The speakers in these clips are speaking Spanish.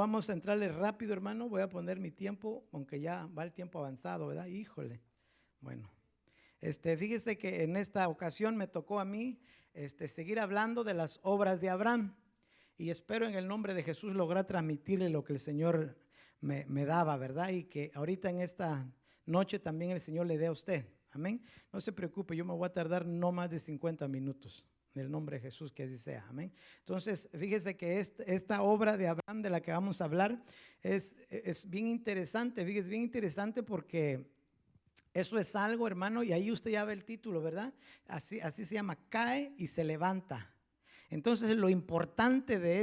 Vamos a entrarle rápido, hermano. Voy a poner mi tiempo, aunque ya va el tiempo avanzado, ¿verdad? Híjole. Bueno, fíjese que en esta ocasión me tocó a mí seguir hablando de las obras de Abraham. Y espero en el nombre de Jesús lograr transmitirle lo que el Señor me daba, ¿verdad? Y que ahorita en esta noche también el Señor le dé a usted. Amén. No se preocupe, yo me voy a tardar no más de 50 minutos. En el nombre de Jesús, que así sea. Amén. Entonces, fíjese que esta obra de Abraham de la que vamos a hablar es bien interesante. Fíjese, bien interesante porque eso es algo, hermano, y ahí usted ya ve el título, ¿verdad? Así se llama, cae y se levanta. Entonces, lo importante de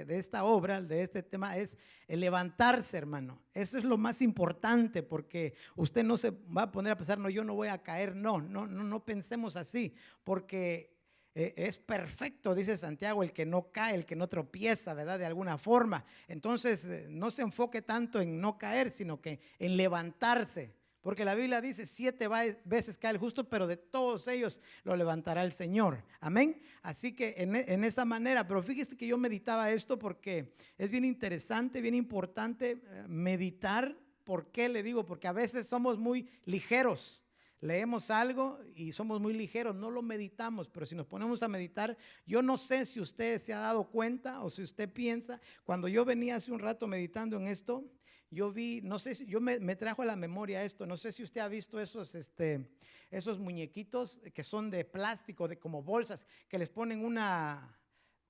esta obra, de este tema, es el levantarse, hermano. Eso es lo más importante, porque usted no se va a poner a pensar, no, yo no voy a caer. No pensemos así, porque es perfecto, dice Santiago, el que no cae, el que no tropieza, ¿verdad? De alguna forma. Entonces, no se enfoque tanto en no caer, sino que en levantarse. Porque la Biblia dice 7 veces cae el justo, pero de todos ellos lo levantará el Señor. Amén. Así que en esa manera, pero fíjese que yo meditaba esto porque es bien interesante, bien importante meditar. ¿Por qué le digo? Porque a veces somos muy ligeros. Leemos algo y somos muy ligeros, no lo meditamos, pero si nos ponemos a meditar, yo no sé si usted se ha dado cuenta o si usted piensa, cuando yo venía hace un rato meditando en esto, yo vi, no sé, yo me trajo a la memoria esto, no sé si usted ha visto esos muñequitos que son de plástico, de como bolsas, que les ponen una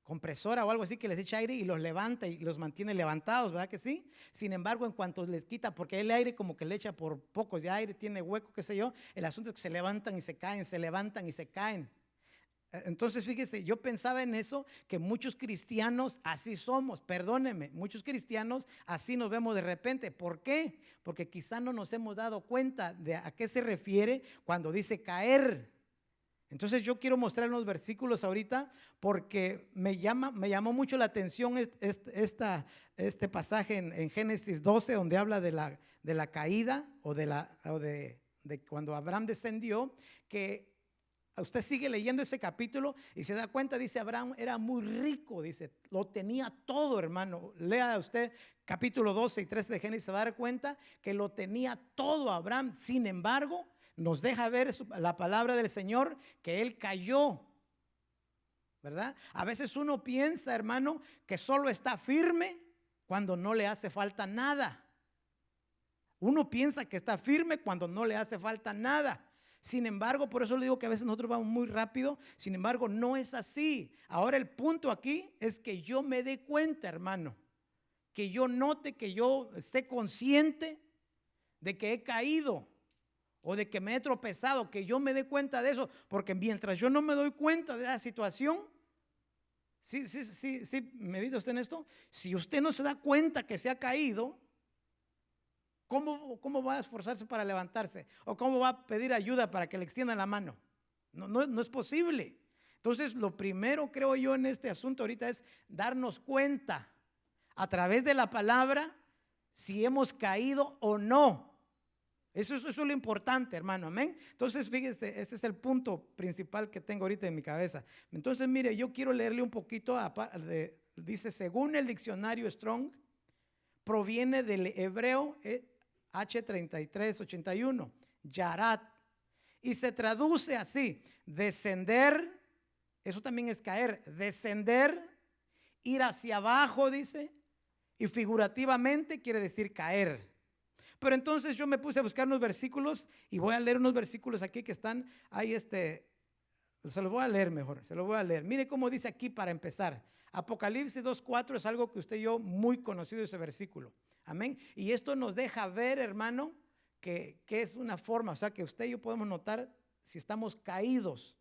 compresora o algo así que les echa aire y los levanta y los mantiene levantados, ¿verdad que sí? Sin embargo, en cuanto les quita, porque el aire como que le echa por pocos de aire, tiene hueco, qué sé yo, el asunto es que se levantan y se caen, se levantan y se caen. Entonces, fíjese, yo pensaba en eso, que muchos cristianos así somos, perdóneme, muchos cristianos así nos vemos de repente. ¿Por qué? Porque quizá no nos hemos dado cuenta de a qué se refiere cuando dice caer. Entonces yo quiero mostrar unos versículos ahorita porque me llamó mucho la atención este pasaje en Génesis 12, donde habla de la caída o de cuando Abraham descendió, que usted sigue leyendo ese capítulo y se da cuenta, dice Abraham era muy rico, dice, lo tenía todo, hermano. Lea usted capítulo 12 y 13 de Génesis, se va a dar cuenta que lo tenía todo Abraham. Sin embargo, nos deja ver la palabra del Señor que él cayó, ¿verdad? A veces uno piensa, hermano, que solo está firme cuando no le hace falta nada. Uno piensa que está firme cuando no le hace falta nada. Sin embargo, por eso le digo que a veces nosotros vamos muy rápido. Sin embargo, no es así. Ahora el punto aquí es que yo me dé cuenta, hermano, que yo note, que yo esté consciente de que he caído o de que me he tropezado, que yo me dé cuenta de eso, porque mientras yo no me doy cuenta de la situación, sí, medita usted en esto, si usted no se da cuenta que se ha caído, ¿cómo va a esforzarse para levantarse? ¿O cómo va a pedir ayuda para que le extiendan la mano? No es posible. Entonces, lo primero, creo yo, en este asunto ahorita es darnos cuenta a través de la palabra si hemos caído o no. Eso es lo importante, hermano, amén. Entonces, fíjese, ese es el punto principal que tengo ahorita en mi cabeza. Entonces, mire, yo quiero leerle un poquito, dice, según el diccionario Strong, proviene del hebreo H3381, yarat, y se traduce así: descender, eso también es caer, descender, ir hacia abajo, dice, y figurativamente quiere decir caer. Pero entonces yo me puse a buscar unos versículos y voy a leer unos versículos aquí que están ahí, se los voy a leer mejor, se los voy a leer. Mire cómo dice aquí para empezar. Apocalipsis 2:4 es algo que usted y yo muy conocido ese versículo. Amén. Y esto nos deja ver, hermano, que es una forma, o sea, que usted y yo podemos notar si estamos caídos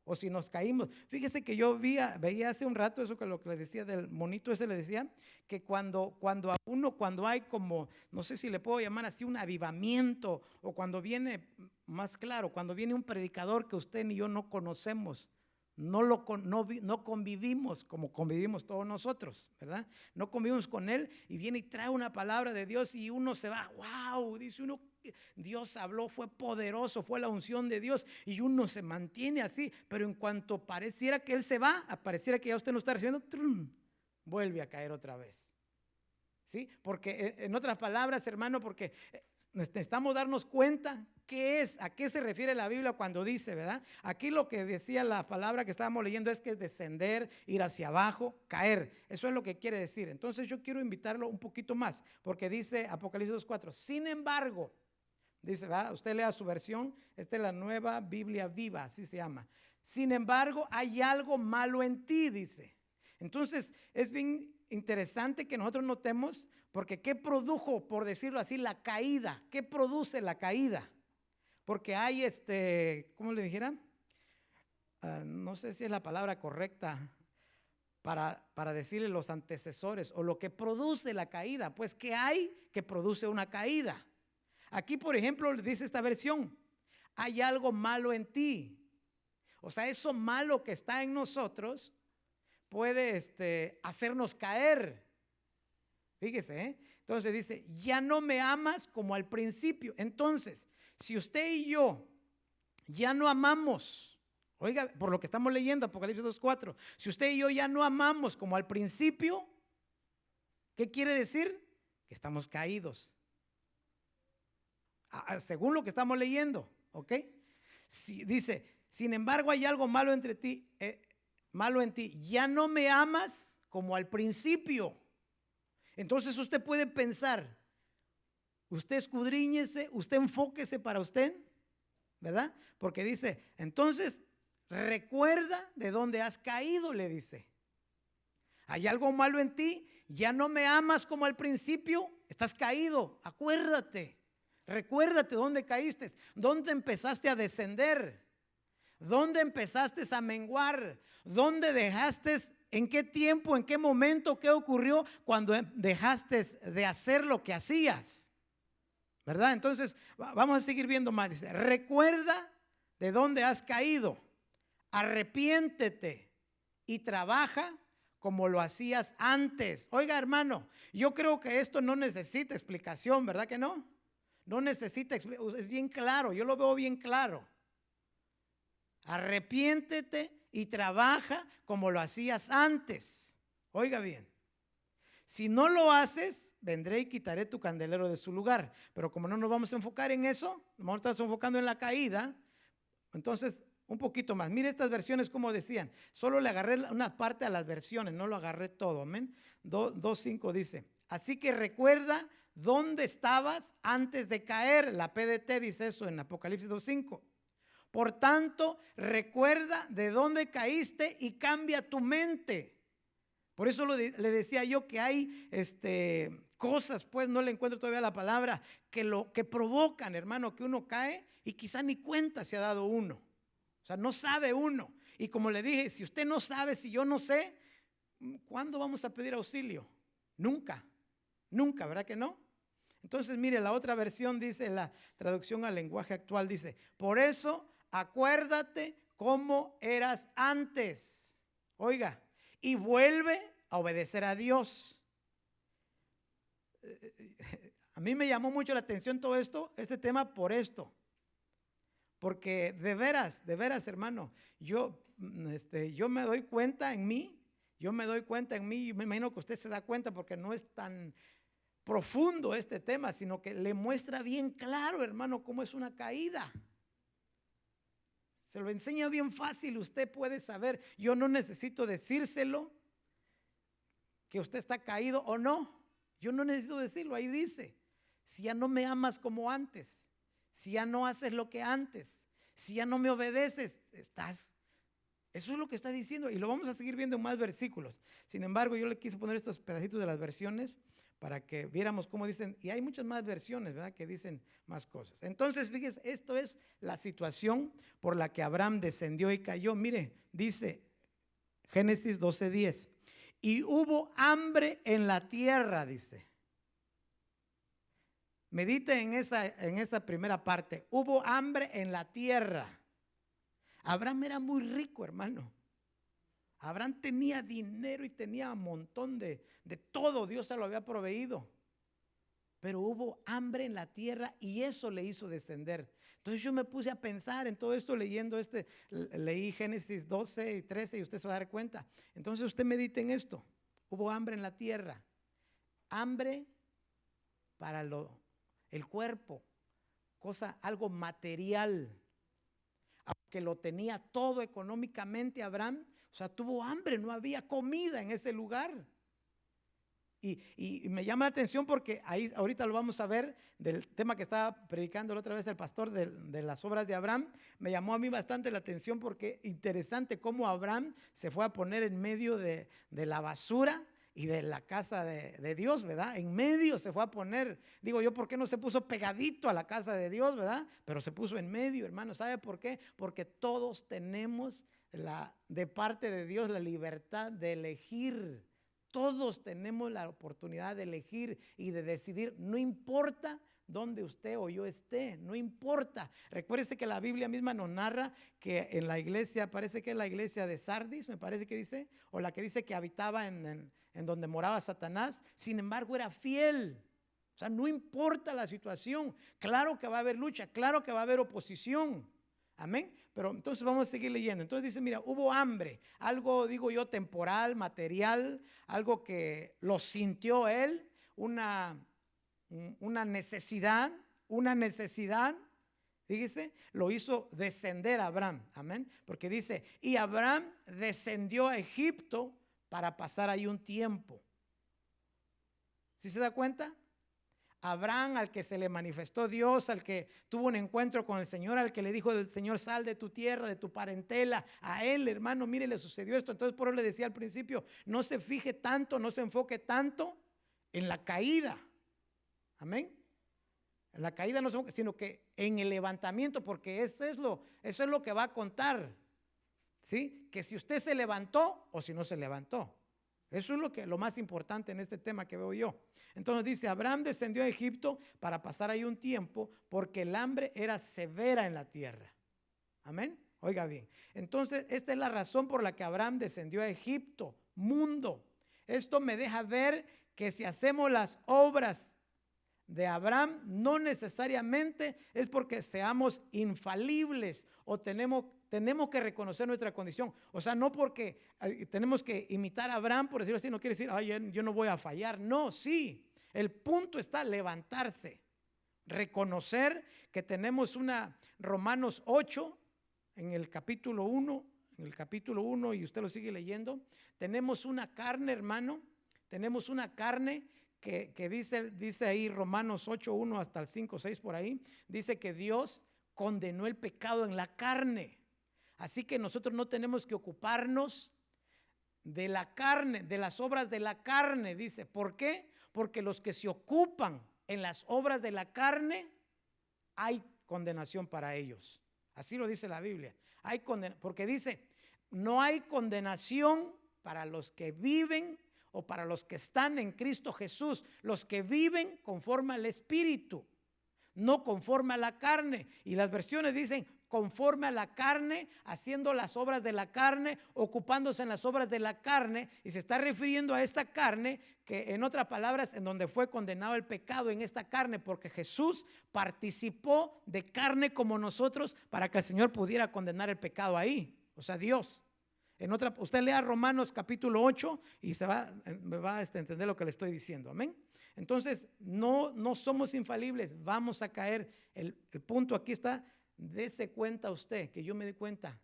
o si nos caímos. Fíjese que yo veía hace un rato eso, que lo que le decía del monito ese, le decía que cuando hay como, no sé si le puedo llamar así, un avivamiento, o cuando viene, más claro, cuando viene un predicador que usted ni yo no conocemos, no convivimos como convivimos todos nosotros, ¿verdad? No convivimos con él y viene y trae una palabra de Dios y uno se va, wow, dice uno, Dios habló, fue poderoso, fue la unción de Dios, y uno se mantiene así, pero en cuanto pareciera que él se va, pareciera que ya usted no está recibiendo, vuelve a caer otra vez. ¿Sí? Porque en otras palabras, hermano, porque necesitamos darnos cuenta a qué se refiere la Biblia cuando dice, ¿verdad? Aquí lo que decía la palabra que estábamos leyendo es que es descender, ir hacia abajo, caer. Eso es lo que quiere decir. Entonces yo quiero invitarlo un poquito más, porque dice Apocalipsis 2:4, sin embargo, dice, ¿verdad? Usted lea su versión, esta es la Nueva Biblia Viva, así se llama. Sin embargo, hay algo malo en ti, dice. Entonces es bien interesante que nosotros notemos, porque ¿qué produjo, por decirlo así, la caída? ¿Qué produce la caída? Porque hay ¿cómo le dijera? No sé si es la palabra correcta para decirle los antecesores o lo que produce la caída. Pues ¿qué hay que produce una caída? Aquí, por ejemplo, dice esta versión, hay algo malo en ti. O sea, eso malo que está en nosotros puede hacernos caer. Fíjese, ¿eh? Entonces dice, ya no me amas como al principio. Entonces, si usted y yo ya no amamos, oiga, por lo que estamos leyendo, Apocalipsis 2:4, si usted y yo ya no amamos como al principio, ¿qué quiere decir? Que estamos caídos. Según lo que estamos leyendo, ¿ok? Dice, sin embargo hay algo malo entre ti, malo en ti, ya no me amas como al principio. Entonces usted puede pensar, usted escudriñese, usted enfóquese para usted, ¿verdad? Porque dice, entonces recuerda de dónde has caído, le dice. Hay algo malo en ti, ya no me amas como al principio, estás caído, acuérdate, recuérdate dónde caíste, dónde empezaste a descender, dónde empezaste a menguar, dónde dejaste. ¿En qué tiempo, en qué momento, qué ocurrió cuando dejaste de hacer lo que hacías? ¿Verdad? Entonces, vamos a seguir viendo más. Dice, recuerda de dónde has caído, arrepiéntete y trabaja como lo hacías antes. Oiga, hermano, yo creo que esto no necesita explicación, ¿verdad que no? No necesita explicación, es bien claro, yo lo veo bien claro. Arrepiéntete y trabaja como lo hacías antes. Oiga bien, si no lo haces, vendré y quitaré tu candelero de su lugar. Pero como no nos vamos a enfocar en eso, nos estamos enfocando en la caída, entonces un poquito más. Mire estas versiones como decían, solo le agarré una parte a las versiones, no lo agarré todo, amén. 2:5 dice, así que recuerda dónde estabas antes de caer. La PDT dice eso en Apocalipsis 2:5. Por tanto, recuerda de dónde caíste y cambia tu mente. Por eso le decía yo que hay cosas, pues no le encuentro todavía la palabra, que provocan, hermano, que uno cae y quizá ni cuenta se ha dado uno. O sea, no sabe uno. Y como le dije, si usted no sabe, si yo no sé, ¿cuándo vamos a pedir auxilio? Nunca, nunca, ¿verdad que no? Entonces, mire, la otra versión dice, la traducción al lenguaje actual dice, por eso acuérdate cómo eras antes. Oiga, y vuelve a obedecer a Dios. A mí me llamó mucho la atención todo esto, este tema por esto. Porque de veras, hermano, yo me doy cuenta en mí, y me imagino que usted se da cuenta porque no es tan profundo este tema, sino que le muestra bien claro, hermano, cómo es una caída. Se lo enseña bien fácil, usted puede saber. Yo no necesito decírselo que usted está caído o no. Yo no necesito decirlo, ahí dice. Si ya no me amas como antes, si ya no haces lo que antes, si ya no me obedeces, estás. Eso es lo que está diciendo y lo vamos a seguir viendo en más versículos. Sin embargo, yo le quise poner estos pedacitos de las versiones para que viéramos cómo dicen, y hay muchas más versiones, ¿verdad?, que dicen más cosas. Entonces, fíjese, esto es la situación por la que Abraham descendió y cayó. Mire, dice Génesis 12:10, y hubo hambre en la tierra, dice. Medite en esa primera parte. Hubo hambre en la tierra. Abraham era muy rico, hermano. Abraham tenía dinero y tenía un montón de todo. Dios se lo había proveído. Pero hubo hambre en la tierra y eso le hizo descender. Entonces yo me puse a pensar en todo esto leyendo leí Génesis 12 y 13 y usted se va a dar cuenta. Entonces usted medite en esto. hubo hambre en la tierra, hambre para el cuerpo, algo material, aunque lo tenía todo económicamente Abraham, o sea, tuvo hambre, no había comida en ese lugar. Y me llama la atención porque ahí ahorita lo vamos a ver del tema que estaba predicando la otra vez el pastor de las obras de Abraham. Me llamó a mí bastante la atención porque interesante cómo Abraham se fue a poner en medio de la basura y de la casa de Dios, ¿verdad? En medio se fue a poner. Digo yo, ¿por qué no se puso pegadito a la casa de Dios, verdad? Pero se puso en medio, hermano. ¿Sabe por qué? Porque todos tenemos de parte de Dios la libertad de elegir. Todos tenemos la oportunidad de elegir y de decidir, no importa dónde usted o yo esté, no importa. Recuérdese que la Biblia misma nos narra que en la iglesia, parece que es la iglesia de Sardis, me parece que dice, o la que dice que habitaba en donde moraba Satanás, sin embargo era fiel. O sea, no importa la situación, claro que va a haber lucha, claro que va a haber oposición. Amén. Pero entonces vamos a seguir leyendo. Entonces dice, mira, hubo hambre, algo digo yo temporal, material, algo que lo sintió él, una necesidad, fíjese, lo hizo descender a Abraham. Amén. Porque dice, y Abraham descendió a Egipto para pasar ahí un tiempo. ¿Sí se da cuenta? Abraham, al que se le manifestó Dios, al que tuvo un encuentro con el Señor, al que le dijo el Señor, sal de tu tierra, de tu parentela, a él, hermano, mire, le sucedió esto. Entonces por eso le decía al principio, no se fije tanto, no se enfoque tanto en la caída. Amén. En la caída no se enfoque, sino que en el levantamiento, porque eso es lo que va a contar. ¿Sí? Que si usted se levantó o si no se levantó. Eso es lo más importante en este tema que veo yo. Entonces dice, Abraham descendió a Egipto para pasar ahí un tiempo porque el hambre era severa en la tierra. Amén. Oiga bien. Entonces esta es la razón por la que Abraham descendió a Egipto. Mundo. Esto me deja ver que si hacemos las obras de Abraham, no necesariamente es porque seamos infalibles o tenemos que reconocer nuestra condición. O sea, no porque tenemos que imitar a Abraham, por decirlo así, no quiere decir, ay, yo no voy a fallar. No, sí, el punto está levantarse, reconocer que tenemos Romanos 8, en el capítulo 1, y usted lo sigue leyendo, tenemos una carne, hermano, tenemos una carne que dice ahí Romanos 8, 1 hasta el 5, 6 por ahí, dice que Dios condenó el pecado en la carne. Así que nosotros no tenemos que ocuparnos de la carne, de las obras de la carne, dice. ¿Por qué? Porque los que se ocupan en las obras de la carne, hay condenación para ellos. Así lo dice la Biblia. Porque dice, no hay condenación para los que viven o para los que están en Cristo Jesús, los que viven conforme al Espíritu, no conforme a la carne. Y las versiones dicen conforme a la carne, haciendo las obras de la carne, ocupándose en las obras de la carne, y se está refiriendo a esta carne, que en otras palabras, en donde fue condenado el pecado, en esta carne, porque Jesús participó de carne como nosotros para que el Señor pudiera condenar el pecado ahí, o sea, Dios. Usted lea Romanos capítulo 8 y me va a entender lo que le estoy diciendo. Amén. Entonces, no somos infalibles, vamos a caer. El punto aquí está, dése cuenta usted, que yo me dé cuenta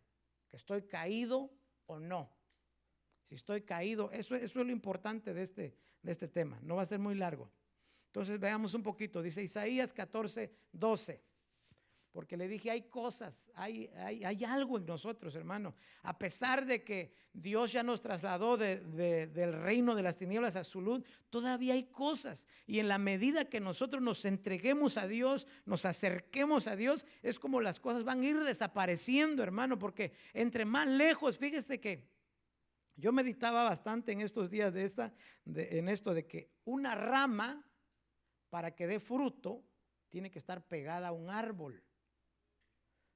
que estoy caído o no. Si estoy caído, eso es lo importante de este tema. No va a ser muy largo. Entonces veamos un poquito. Dice Isaías 14, 12. Porque le dije, hay cosas, hay algo en nosotros, hermano. A pesar de que Dios ya nos trasladó del reino de las tinieblas a su luz, todavía hay cosas. Y en la medida que nosotros nos entreguemos a Dios, nos acerquemos a Dios, es como las cosas van a ir desapareciendo, hermano. Porque entre más lejos, fíjese que yo meditaba bastante en estos días en esto de que una rama, para que dé fruto, tiene que estar pegada a un árbol.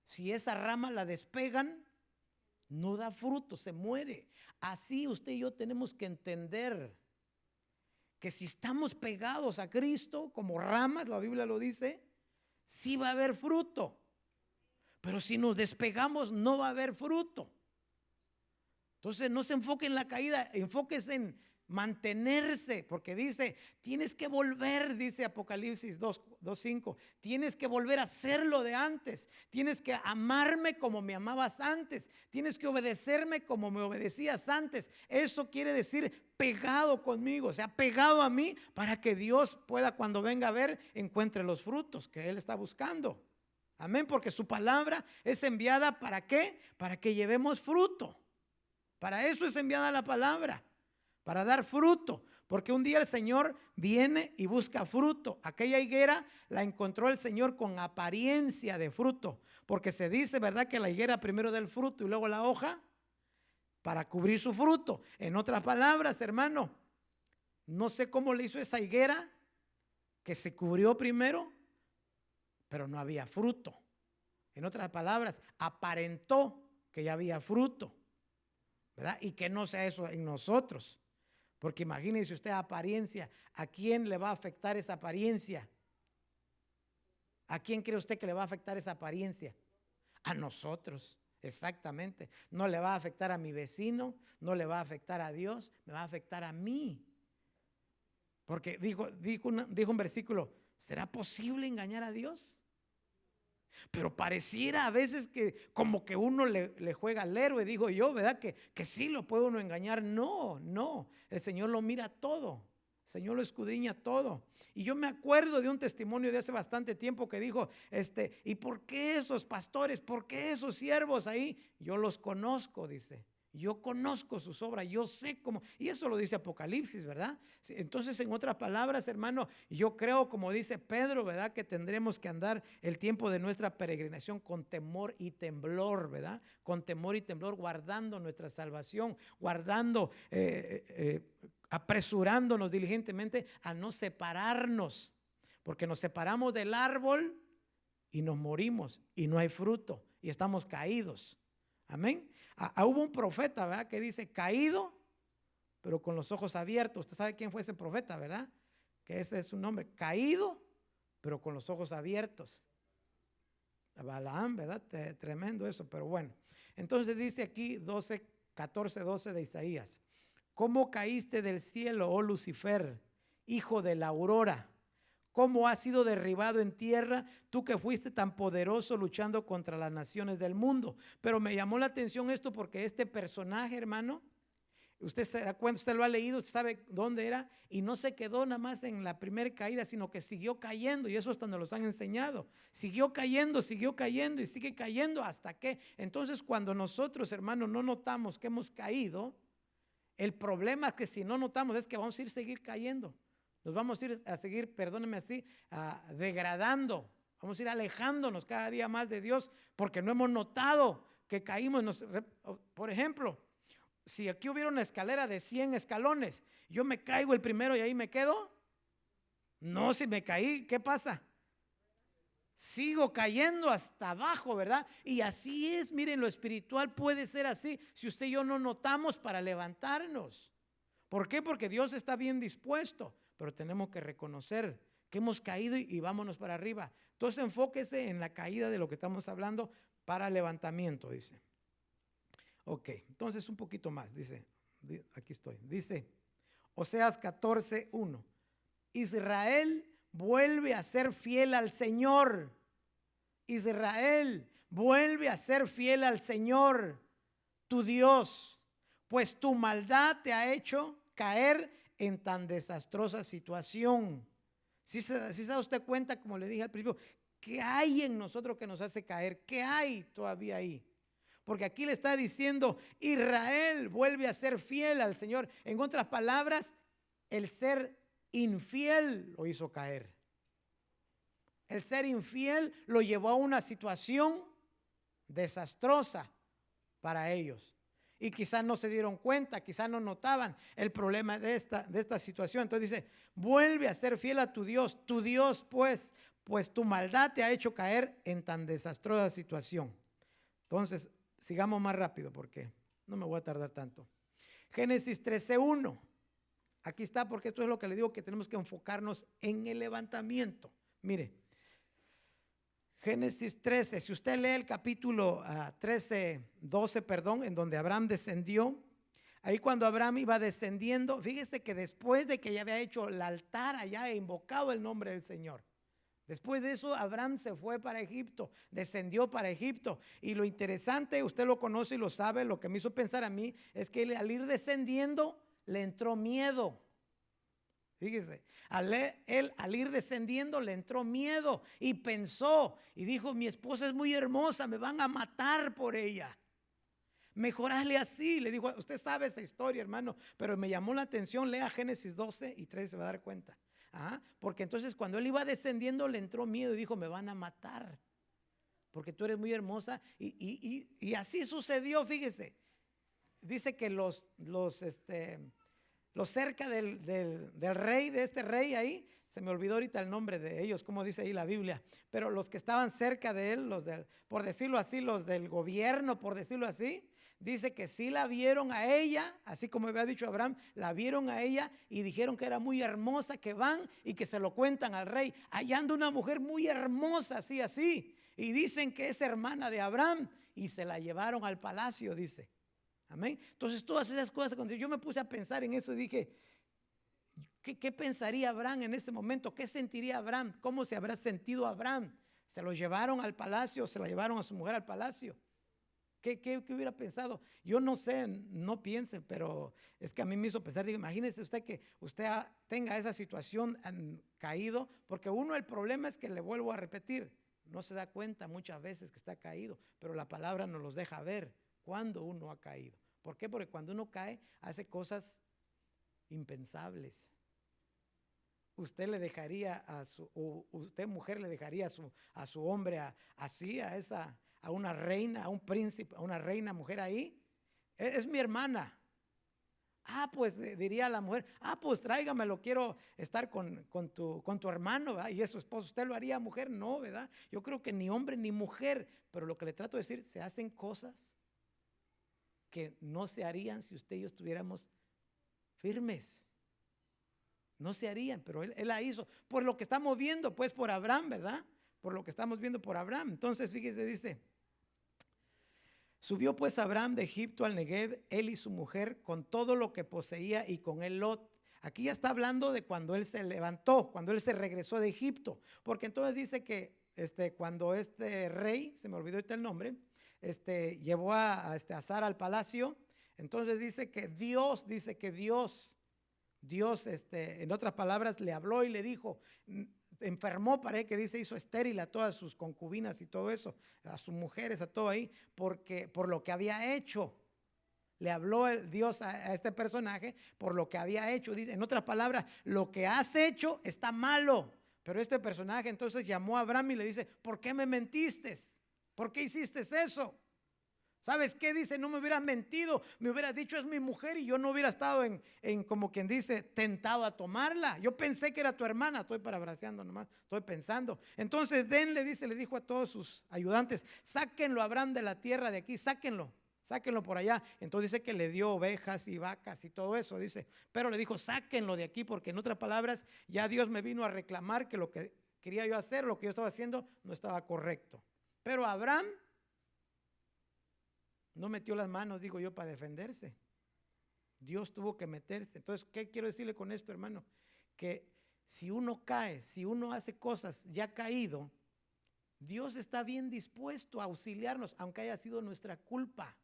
Si esa rama la despegan, no da fruto, se muere. Así usted y yo tenemos que entender que si estamos pegados a Cristo como ramas, la Biblia lo dice, sí va a haber fruto. Pero si nos despegamos, no va a haber fruto. Entonces no se enfoque en la caída, enfóquese mantenerse, porque dice, tienes que volver, dice Apocalipsis 2:5, tienes que volver a hacer lo de antes, tienes que amarme como me amabas antes, tienes que obedecerme como me obedecías antes. Eso quiere decir pegado conmigo, o sea, pegado a mí, para que Dios pueda, cuando venga a ver, encuentre los frutos que Él está buscando. Amén, porque su palabra es enviada, ¿para qué? Para que llevemos fruto. Para eso es enviada la palabra, para dar fruto, porque un día el Señor viene y busca fruto. Aquella higuera la encontró el Señor con apariencia de fruto, porque se dice, ¿verdad?, que la higuera primero da el fruto y luego la hoja para cubrir su fruto. En otras palabras, hermano, no sé cómo le hizo esa higuera que se cubrió primero, pero no había fruto. En otras palabras, aparentó que ya había fruto, ¿verdad? Y que no sea eso en nosotros. Porque imagínese usted, apariencia, ¿a quién le va a afectar esa apariencia? ¿A quién cree usted que le va a afectar esa apariencia? A nosotros, exactamente. No le va a afectar a mi vecino, no le va a afectar a Dios, me va a afectar a mí. Porque dijo un versículo, ¿será posible engañar a Dios? Pero pareciera a veces que como que uno le juega al héroe, digo yo, ¿verdad? Que sí lo puede uno engañar. No, el Señor lo mira todo, el Señor lo escudriña todo. Y yo me acuerdo de un testimonio de hace bastante tiempo que dijo, ¿y por qué esos pastores, por qué esos siervos ahí? Yo los conozco, dice. Yo conozco sus obras, yo sé cómo, y eso lo dice Apocalipsis, ¿verdad? Entonces, en otras palabras, hermano, yo creo, como dice Pedro, ¿verdad?, que tendremos que andar el tiempo de nuestra peregrinación con temor y temblor, ¿verdad? Con temor y temblor, guardando nuestra salvación, guardando, apresurándonos diligentemente a no separarnos, porque nos separamos del árbol y nos morimos y no hay fruto y estamos caídos. Amén. Hubo un profeta, ¿verdad?, que dice caído, pero con los ojos abiertos. Usted sabe quién fue ese profeta, ¿verdad? Que ese es su nombre, caído, pero con los ojos abiertos. Balaam, ¿verdad? Tremendo eso, pero bueno. Entonces dice aquí 14:12 de Isaías: ¿cómo caíste del cielo, oh Lucifer, hijo de la aurora? ¿Cómo has sido derribado en tierra, tú que fuiste tan poderoso luchando contra las naciones del mundo? Pero me llamó la atención esto porque este personaje, hermano, usted se da cuenta, usted lo ha leído, usted sabe dónde era, y no se quedó nada más en la primera caída, sino que siguió cayendo, y eso hasta nos los han enseñado. Siguió cayendo y sigue cayendo hasta que. Entonces, cuando nosotros, hermano, no notamos que hemos caído, el problema es que si no notamos es que vamos a seguir cayendo. Nos vamos a ir a seguir, perdónenme así, degradando. Vamos a ir alejándonos cada día más de Dios porque no hemos notado que caímos. Por ejemplo, si aquí hubiera una escalera de 100 escalones, yo me caigo el primero y ahí me quedo. No, si me caí, ¿qué pasa? Sigo cayendo hasta abajo, ¿verdad? Y así es, miren, lo espiritual puede ser así si usted y yo no notamos para levantarnos. ¿Por qué? Porque Dios está bien dispuesto, pero tenemos que reconocer que hemos caído y vámonos para arriba. Entonces enfóquese en la caída de lo que estamos hablando para levantamiento, dice. Ok, entonces un poquito más, dice, aquí estoy, dice Oseas 14:1. Israel vuelve a ser fiel al Señor. Israel vuelve a ser fiel al Señor, tu Dios, pues tu maldad te ha hecho caer en tan desastrosa situación. Si se da usted cuenta, como le dije al principio, ¿qué hay en nosotros que nos hace caer? ¿Qué hay todavía ahí? Porque aquí le está diciendo, Israel vuelve a ser fiel al Señor. En otras palabras, el ser infiel lo hizo caer. El ser infiel lo llevó a una situación desastrosa para ellos. Y quizás no se dieron cuenta, quizás no notaban el problema de esta situación. Entonces dice, vuelve a ser fiel a tu Dios pues tu maldad te ha hecho caer en tan desastrosa situación. Entonces, sigamos más rápido porque no me voy a tardar tanto. Génesis 13:1. Aquí está, porque esto es lo que le digo, que tenemos que enfocarnos en el levantamiento. Mire, Génesis 13, si usted lee el capítulo 12, en donde Abraham descendió, Ahí cuando Abraham iba descendiendo, fíjese que después de que ya había hecho el altar allá e invocado el nombre del Señor, después de eso Abraham se fue para Egipto, descendió para Egipto. Y lo interesante, usted lo conoce y lo sabe, lo que me hizo pensar a mí es que él, al ir descendiendo le entró miedo. Fíjese, al ir descendiendo le entró miedo y pensó y dijo: mi esposa es muy hermosa, me van a matar por ella. Mejor hazle así. Le dijo, usted sabe esa historia, hermano, pero me llamó la atención. Lea Génesis 12 y 13, se va a dar cuenta. Porque entonces cuando él iba descendiendo le entró miedo y dijo: me van a matar porque tú eres muy hermosa. Y así sucedió. Fíjese, dice que los cerca del rey, de este rey ahí, se me olvidó ahorita el nombre de ellos, como dice ahí la Biblia, pero los que estaban cerca de él, por decirlo así, los del gobierno, por decirlo así, dice que sí la vieron a ella, así como había dicho Abraham, la vieron a ella y dijeron que era muy hermosa, que van y que se lo cuentan al rey. Allá anda una mujer muy hermosa, así, y dicen que es hermana de Abraham, y se la llevaron al palacio, dice. Amén. Entonces todas esas cosas, cuando yo me puse a pensar en eso, dije: ¿qué pensaría Abraham en ese momento? ¿Qué sentiría Abraham? ¿Cómo se habrá sentido Abraham? ¿Se lo llevaron al palacio? ¿Se la llevaron a su mujer al palacio? ¿Qué hubiera pensado? Yo no sé, no piense, pero es que a mí me hizo pensar. Digo, imagínese usted que usted tenga esa situación caído, porque el problema es que, le vuelvo a repetir, no se da cuenta muchas veces que está caído, pero la palabra nos los deja ver cuando uno ha caído. ¿Por qué? Porque cuando uno cae hace cosas impensables. Usted le dejaría usted mujer le dejaría a su hombre así, a una reina, a un príncipe, a una reina mujer ahí. Es mi hermana. Pues diría la mujer: pues tráigamelo, quiero estar con tu hermano, ¿verdad? Y es su esposo. ¿Usted lo haría, mujer? No, ¿verdad? Yo creo que ni hombre ni mujer, pero lo que le trato de decir, se hacen cosas que no se harían si usted y yo estuviéramos firmes. No se harían, pero él la hizo por lo que estamos viendo, pues, por Abraham, ¿verdad? Por lo que estamos viendo por Abraham. Entonces, fíjese, dice: subió pues Abraham de Egipto al Negev, él y su mujer, con todo lo que poseía, y con él Lot. Aquí ya está hablando de cuando él se levantó, cuando él se regresó de Egipto, porque entonces dice que cuando este rey, se me olvidó ahorita el nombre, llevó a Sara al palacio. Entonces dice que Dios, en otras palabras, le habló y le dijo, enfermó, parece que dice, hizo estéril a todas sus concubinas y todo eso, a sus mujeres, a todo ahí, porque por lo que había hecho. Le habló el Dios a este personaje por lo que había hecho. Dice, en otras palabras, lo que has hecho está malo. Pero este personaje entonces llamó a Abraham y le dice: ¿por qué me mentiste? ¿Por qué hiciste eso? ¿Sabes qué? Dice: no me hubieras mentido, me hubieras dicho es mi mujer, y yo no hubiera estado en como quien dice, tentado a tomarla. Yo pensé que era tu hermana. Estoy parafraseando nomás, estoy pensando. Entonces le dijo a todos sus ayudantes: sáquenlo a Abraham de la tierra de aquí, sáquenlo por allá. Entonces dice que le dio ovejas y vacas y todo eso, dice, pero le dijo: sáquenlo de aquí, porque en otras palabras ya Dios me vino a reclamar que lo que quería yo hacer, lo que yo estaba haciendo, no estaba correcto. Pero Abraham no metió las manos, digo yo, para defenderse. Dios tuvo que meterse. Entonces, ¿qué quiero decirle con esto, hermano? Que si uno cae, si uno hace cosas ya caído, Dios está bien dispuesto a auxiliarnos, aunque haya sido nuestra culpa,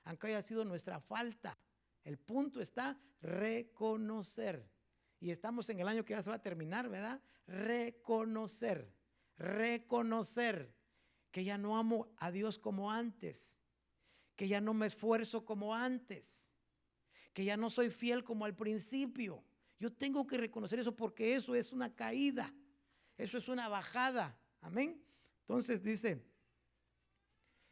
aunque haya sido nuestra falta. El punto está reconocer. Y estamos en el año que ya se va a terminar, ¿verdad? Reconocer que ya no amo a Dios como antes, que ya no me esfuerzo como antes, que ya no soy fiel como al principio. Yo tengo que reconocer eso, porque eso es una caída, eso es una bajada. Amén. Entonces dice: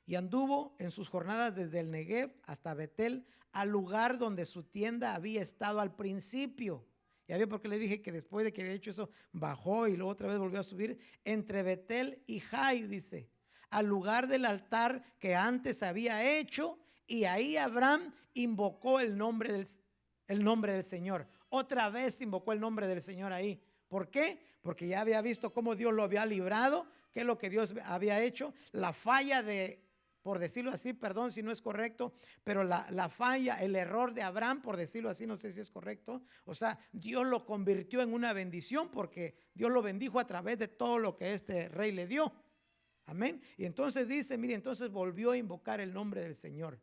y anduvo en sus jornadas desde el Negev hasta Betel, al lugar donde su tienda había estado al principio. Ya ve por qué le dije que después de que había hecho eso, bajó y luego otra vez volvió a subir. Entre Betel y Jai, dice, al lugar del altar que antes había hecho, y ahí Abraham invocó el nombre del Señor. Otra vez invocó el nombre del Señor ahí. ¿Por qué? Porque ya había visto cómo Dios lo había librado, qué es lo que Dios había hecho, la falla de por decirlo así, perdón si no es correcto, pero la falla, el error de Abraham, por decirlo así, no sé si es correcto. O sea, Dios lo convirtió en una bendición porque Dios lo bendijo a través de todo lo que este rey le dio. Amén. Y entonces dice, mire, entonces volvió a invocar el nombre del Señor.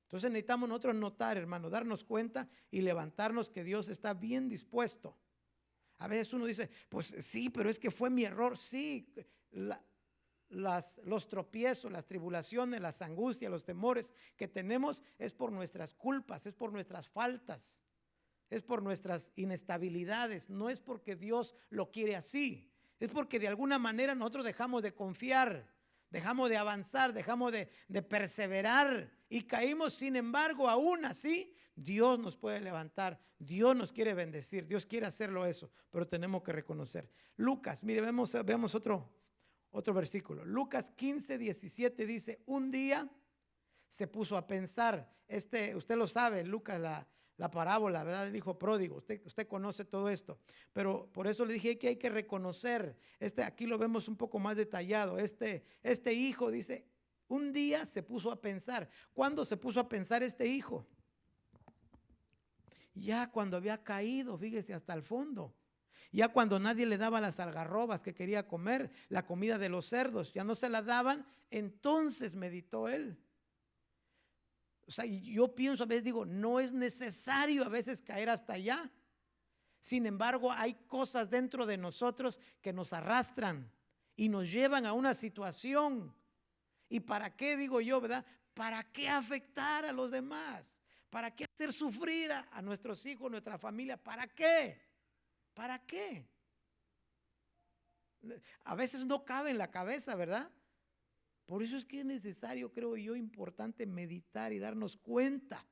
Entonces necesitamos nosotros notar, hermano, darnos cuenta y levantarnos que Dios está bien dispuesto. A veces uno dice, pues sí, pero es que fue mi error. Sí, los tropiezos, las tribulaciones, las angustias, los temores que tenemos es por nuestras culpas, es por nuestras faltas, es por nuestras inestabilidades. No es porque Dios lo quiere así, es porque de alguna manera nosotros dejamos de confiar, dejamos de avanzar, dejamos de perseverar y caímos. Sin embargo, aún así Dios nos puede levantar, Dios nos quiere bendecir, Dios quiere hacerlo eso, pero tenemos que reconocer. Lucas, mire, veamos otro versículo. Lucas 15:17 dice, un día se puso a pensar, usted lo sabe, Lucas, la parábola, ¿verdad? El hijo pródigo, usted conoce todo esto, pero por eso le dije que hay que reconocer, aquí lo vemos un poco más detallado, este hijo dice, un día se puso a pensar. ¿Cuándo se puso a pensar este hijo? Ya cuando había caído, fíjese, hasta el fondo. Ya cuando nadie le daba las algarrobas que quería comer, la comida de los cerdos, ya no se la daban, entonces meditó él. O sea, yo pienso a veces, digo, no es necesario a veces caer hasta allá. Sin embargo, hay cosas dentro de nosotros que nos arrastran y nos llevan a una situación. ¿Y para qué, digo yo, verdad? ¿Para qué afectar a los demás? ¿Para qué hacer sufrir a nuestros hijos, nuestra familia? ¿Para qué? ¿Para qué? A veces no cabe en la cabeza, ¿verdad? Por eso es que es necesario, creo yo, importante meditar y darnos cuenta.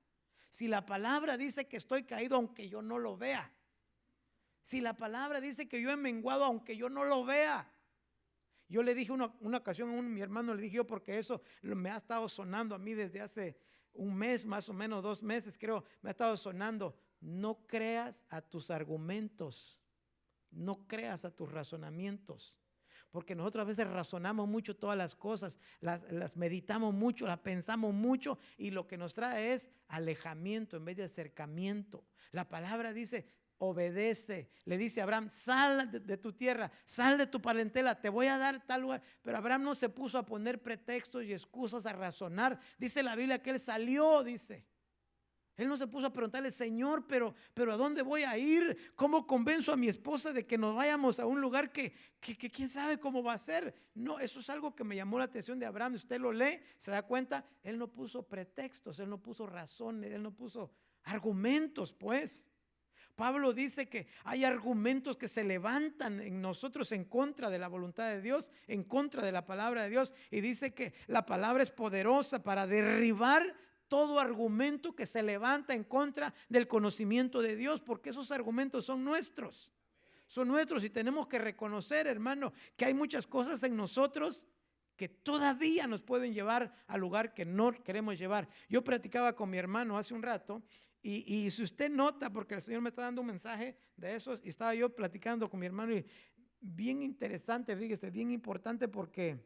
Si la palabra dice que estoy caído aunque yo no lo vea. Si la palabra dice que yo he menguado aunque yo no lo vea. Yo le dije una ocasión a mi hermano, le dije yo, porque eso me ha estado sonando a mí desde hace un mes, más o menos 2 meses creo, me ha estado sonando. No creas a tus argumentos, no creas a tus razonamientos, porque nosotros a veces razonamos mucho todas las cosas, las meditamos mucho, las pensamos mucho y lo que nos trae es alejamiento en vez de acercamiento. La palabra dice, obedece, le dice a Abraham, sal de tu tierra, sal de tu parentela, te voy a dar tal lugar. Pero Abraham no se puso a poner pretextos y excusas, a razonar. Dice la Biblia que él salió, dice. Él no se puso a preguntarle, Señor, pero ¿a dónde voy a ir? ¿Cómo convenzo a mi esposa de que nos vayamos a un lugar que quién sabe cómo va a ser? No, eso es algo que me llamó la atención de Abraham. Usted lo lee, se da cuenta, él no puso pretextos, él no puso razones, él no puso argumentos, pues. Pablo dice que hay argumentos que se levantan en nosotros en contra de la voluntad de Dios, en contra de la palabra de Dios, y dice que la palabra es poderosa para derribar todo argumento que se levanta en contra del conocimiento de Dios, porque esos argumentos son nuestros y tenemos que reconocer, hermano, que hay muchas cosas en nosotros que todavía nos pueden llevar al lugar que no queremos llevar. Yo platicaba con mi hermano hace un rato y si usted nota, porque el Señor me está dando un mensaje de esos, y estaba yo platicando con mi hermano y bien interesante, fíjese, bien importante, porque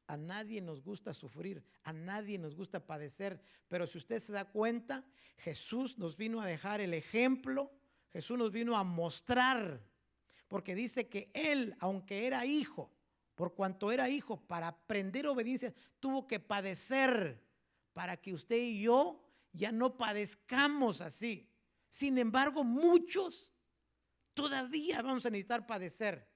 a nadie nos gusta sufrir, a nadie nos gusta padecer, pero si usted se da cuenta, Jesús nos vino a dejar el ejemplo, Jesús nos vino a mostrar, porque dice que Él, aunque era hijo, por cuanto era hijo, para aprender obediencia, tuvo que padecer para que usted y yo ya no padezcamos así. Sin embargo, muchos todavía vamos a necesitar padecer.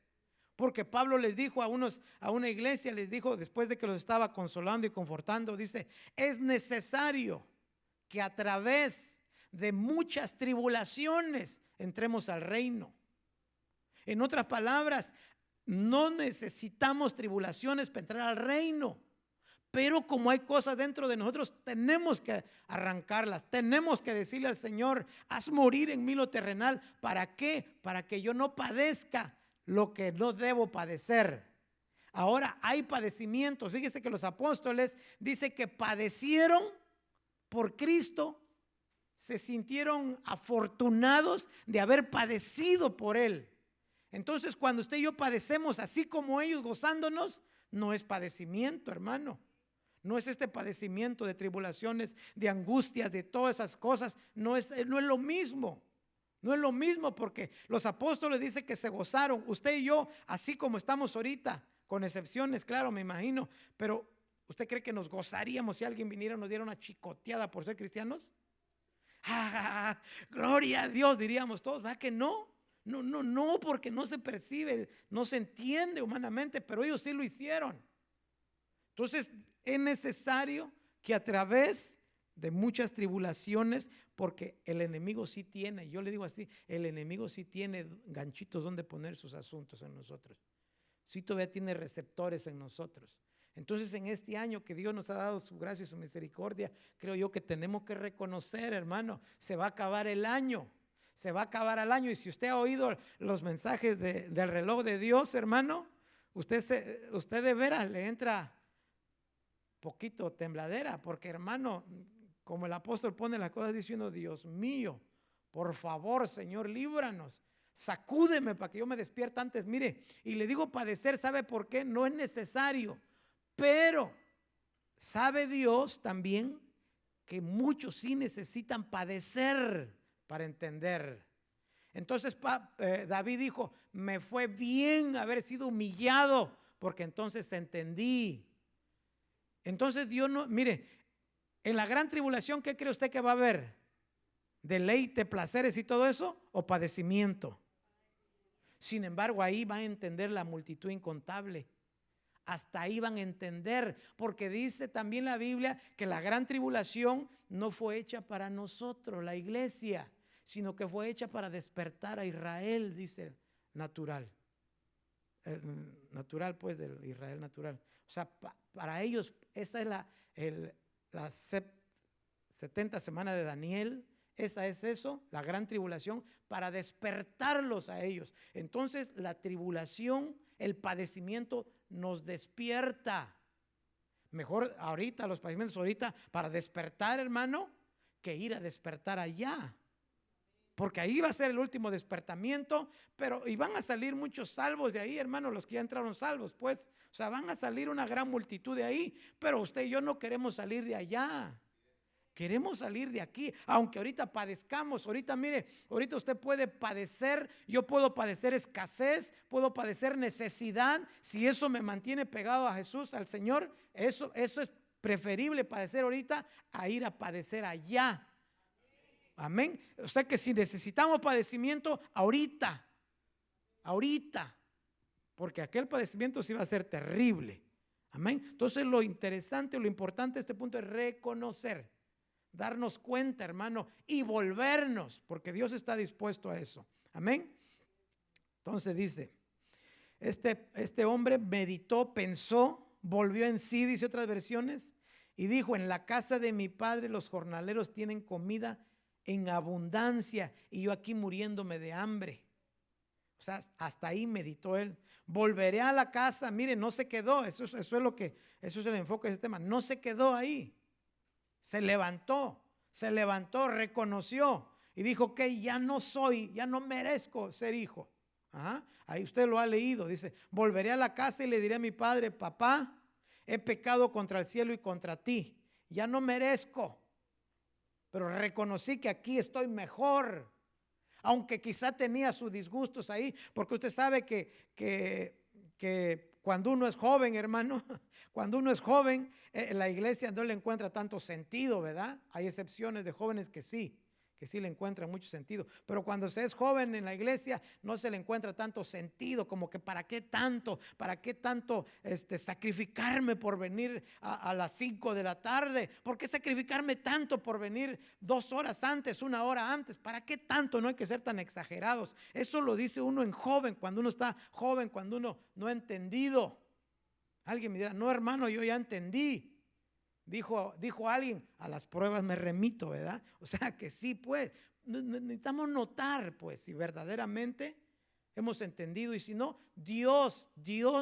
Porque Pablo les dijo a una iglesia, les dijo después de que los estaba consolando y confortando, dice, es necesario que a través de muchas tribulaciones entremos al reino. En otras palabras, no necesitamos tribulaciones para entrar al reino. Pero como hay cosas dentro de nosotros, tenemos que arrancarlas. Tenemos que decirle al Señor, haz morir en mí lo terrenal. ¿Para qué? Para que yo no padezca lo que no debo padecer. Ahora hay padecimientos. Fíjese que los apóstoles dice que padecieron por Cristo, se sintieron afortunados de haber padecido por Él. Entonces, cuando usted y yo padecemos así como ellos, gozándonos, no es padecimiento, hermano. No es este padecimiento de tribulaciones, de angustias, de todas esas cosas. No es lo mismo. No es lo mismo, porque los apóstoles dicen que se gozaron. Usted y yo, así como estamos ahorita, con excepciones, claro, me imagino. Pero ¿usted cree que nos gozaríamos si alguien viniera y nos diera una chicoteada por ser cristianos? ¡Ah, gloria a Dios! Diríamos todos. ¿Verdad que no? No, porque no se percibe, no se entiende humanamente, pero ellos sí lo hicieron. Entonces es necesario que a través de muchas tribulaciones, porque el enemigo sí tiene, yo le digo así, el enemigo sí tiene ganchitos donde poner sus asuntos en nosotros. Sí todavía tiene receptores en nosotros. Entonces en este año que Dios nos ha dado su gracia y su misericordia, creo yo que tenemos que reconocer, hermano, se va a acabar el año. Se va a acabar el año, y si usted ha oído los mensajes del reloj de Dios, hermano, usted de veras le entra poquito tembladera, porque, hermano, como el apóstol pone las cosas diciendo: Dios mío, por favor, Señor, líbranos, sacúdeme para que yo me despierta antes. Mire, y le digo padecer, ¿sabe por qué? No es necesario, pero sabe Dios también que muchos sí necesitan padecer para entender. Entonces David dijo: me fue bien haber sido humillado, porque entonces entendí. Entonces Dios no, mire, en la gran tribulación, ¿qué cree usted que va a haber? ¿Deleite, placeres y todo eso, o padecimiento? Sin embargo, ahí va a entender la multitud incontable. Hasta ahí van a entender, porque dice también la Biblia que la gran tribulación no fue hecha para nosotros, la iglesia, sino que fue hecha para despertar a Israel, dice natural. Natural, pues, del Israel natural. O sea, para ellos, esa es la 70 semana de Daniel. Esa es eso, la gran tribulación, para despertarlos a ellos. Entonces, la tribulación, el padecimiento nos despierta. Mejor ahorita, los padecimientos ahorita, para despertar, hermano, que ir a despertar allá. Porque ahí va a ser el último despertamiento, y van a salir muchos salvos de ahí, hermano, los que ya entraron salvos, pues, o sea, van a salir una gran multitud de ahí, pero usted y yo no queremos salir de allá. Queremos salir de aquí, aunque ahorita padezcamos. Ahorita, mire, ahorita usted puede padecer, yo puedo padecer escasez, puedo padecer necesidad. Si eso me mantiene pegado a Jesús, al Señor, eso es preferible padecer ahorita a ir a padecer allá. Amén. O sea que si necesitamos padecimiento ahorita, porque aquel padecimiento sí va a ser terrible. Amén. Entonces lo interesante, lo importante de este punto es reconocer, darnos cuenta, hermano, y volvernos, porque Dios está dispuesto a eso. Amén. Entonces dice, este hombre meditó, pensó, volvió en sí, dice otras versiones, y dijo: en la casa de mi padre los jornaleros tienen comida en abundancia, y yo aquí muriéndome de hambre. O sea, hasta ahí meditó él. Volveré a la casa. Mire, no se quedó. Eso es el enfoque de este tema. No se quedó ahí. Se levantó, reconoció y dijo: que ya no merezco ser hijo. Ahí usted lo ha leído. Dice: volveré a la casa y le diré a mi padre: papá, he pecado contra el cielo y contra ti. Ya no merezco. Pero reconocí que aquí estoy mejor, aunque quizá tenía sus disgustos ahí, porque usted sabe que cuando uno es joven, hermano, cuando uno es joven, la iglesia no le encuentra tanto sentido, ¿verdad? Hay excepciones de jóvenes que sí le encuentran mucho sentido, pero cuando se es joven en la iglesia no se le encuentra tanto sentido, como que ¿para qué tanto sacrificarme por venir a las 5 de la tarde? ¿Por qué sacrificarme tanto por venir 2 horas antes, 1 hora antes? ¿Para qué tanto? No hay que ser tan exagerados. Eso lo dice uno en joven, cuando uno está joven, cuando uno no ha entendido. Alguien me dirá: no, hermano, yo ya entendí. Dijo alguien: a las pruebas me remito, ¿verdad? O sea que sí, pues, necesitamos notar, pues, si verdaderamente hemos entendido, y si no, Dios